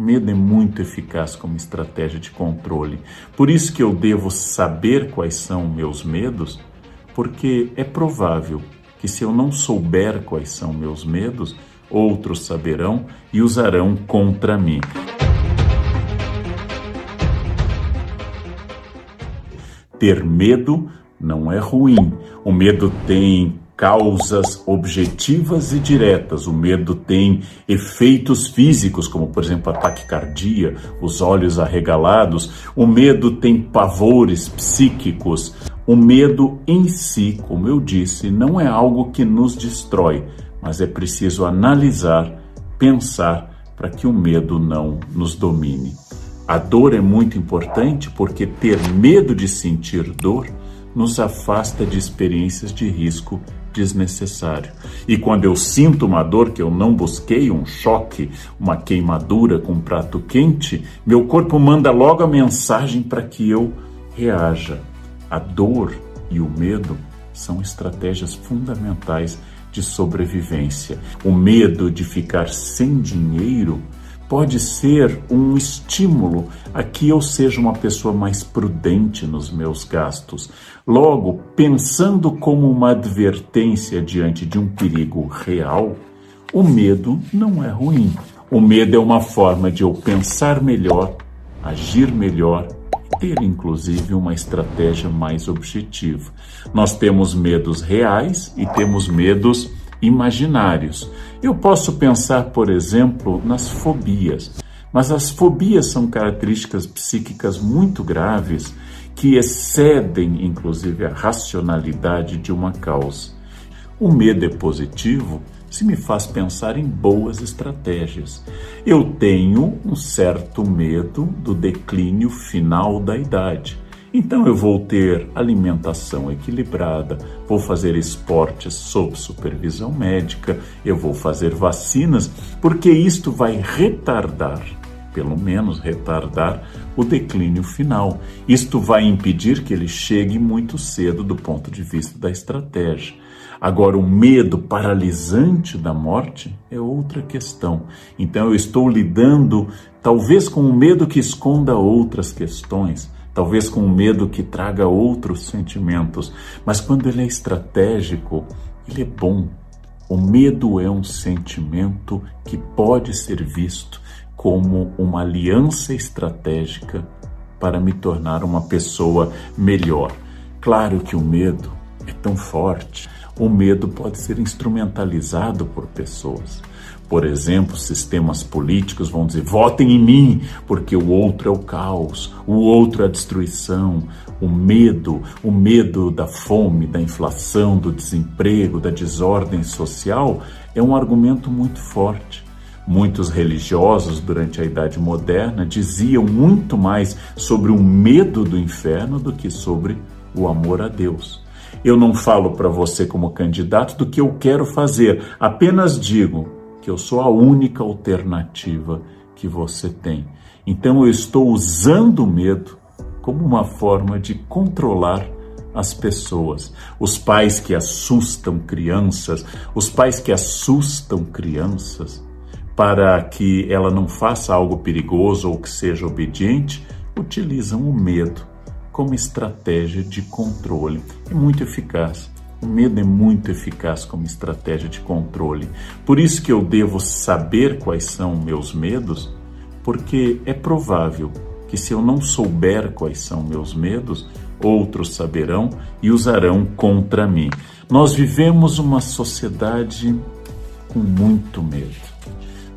medo é muito eficaz como estratégia de controle. Por isso que eu devo saber quais são meus medos, porque é provável que se eu não souber quais são meus medos, outros saberão e usarão contra mim. Ter medo não é ruim. O medo tem causas objetivas e diretas. O medo tem efeitos físicos, como por exemplo a taquicardia, os olhos arregalados. O medo tem pavores psíquicos. O medo em si, como eu disse, não é algo que nos destrói, mas é preciso analisar, pensar para que o medo não nos domine. A dor é muito importante porque ter medo de sentir dor nos afasta de experiências de risco desnecessário. E quando eu sinto uma dor que eu não busquei, um choque, uma queimadura com um prato quente, meu corpo manda logo a mensagem para que eu reaja. A dor e o medo são estratégias fundamentais de sobrevivência. O medo de ficar sem dinheiro pode ser um estímulo a que eu seja uma pessoa mais prudente nos meus gastos. Logo, pensando como uma advertência diante de um perigo real, o medo não é ruim. O medo é uma forma de eu pensar melhor, agir melhor e ter, inclusive, uma estratégia mais objetiva. Nós temos medos reais e temos medos imaginários. Eu posso pensar, por exemplo, nas fobias, mas as fobias são características psíquicas muito graves que excedem, inclusive, a racionalidade de uma causa. O medo é positivo se me faz pensar em boas estratégias. Eu tenho um certo medo do declínio final da idade. Então eu vou ter alimentação equilibrada, vou fazer esportes sob supervisão médica, eu vou fazer vacinas, porque isto vai retardar, pelo menos retardar, o declínio final. Isto vai impedir que ele chegue muito cedo do ponto de vista da estratégia. Agora, o medo paralisante da morte é outra questão. Então eu estou lidando talvez com um medo que esconda outras questões, talvez com um medo que traga outros sentimentos, mas quando ele é estratégico, ele é bom. O medo é um sentimento que pode ser visto como uma aliança estratégica para me tornar uma pessoa melhor. Claro que o medo é tão forte, o medo pode ser instrumentalizado por pessoas. Por exemplo, sistemas políticos vão dizer: votem em mim, porque o outro é o caos, o outro é a destruição. O medo da fome, da inflação, do desemprego, da desordem social é um argumento muito forte. Muitos religiosos, durante a Idade Moderna, diziam muito mais sobre o medo do inferno do que sobre o amor a Deus. Eu não falo para você como candidato do que eu quero fazer, apenas digo que eu sou a única alternativa que você tem. Então eu estou usando o medo como uma forma de controlar as pessoas. Os pais que assustam crianças, para que ela não faça algo perigoso ou que seja obediente, utilizam o medo como estratégia de controle. É muito eficaz. O medo é muito eficaz como estratégia de controle. Por isso que eu devo saber quais são meus medos, porque é provável que se eu não souber quais são meus medos, outros saberão e usarão contra mim. Nós vivemos uma sociedade com muito medo.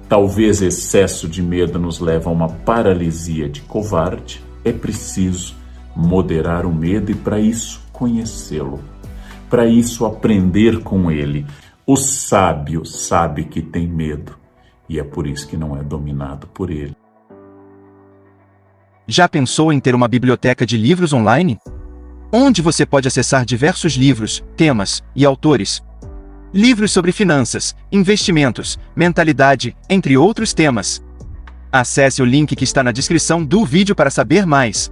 Talvez excesso de medo nos leve a uma paralisia de covarde. É preciso moderar o medo e, para isso, conhecê-lo. Para isso, aprender com ele. O sábio sabe que tem medo e é por isso que não é dominado por ele. Já pensou em ter uma biblioteca de livros online? Onde você pode acessar diversos livros, temas e autores. Livros sobre finanças, investimentos, mentalidade, entre outros temas. Acesse o link que está na descrição do vídeo para saber mais.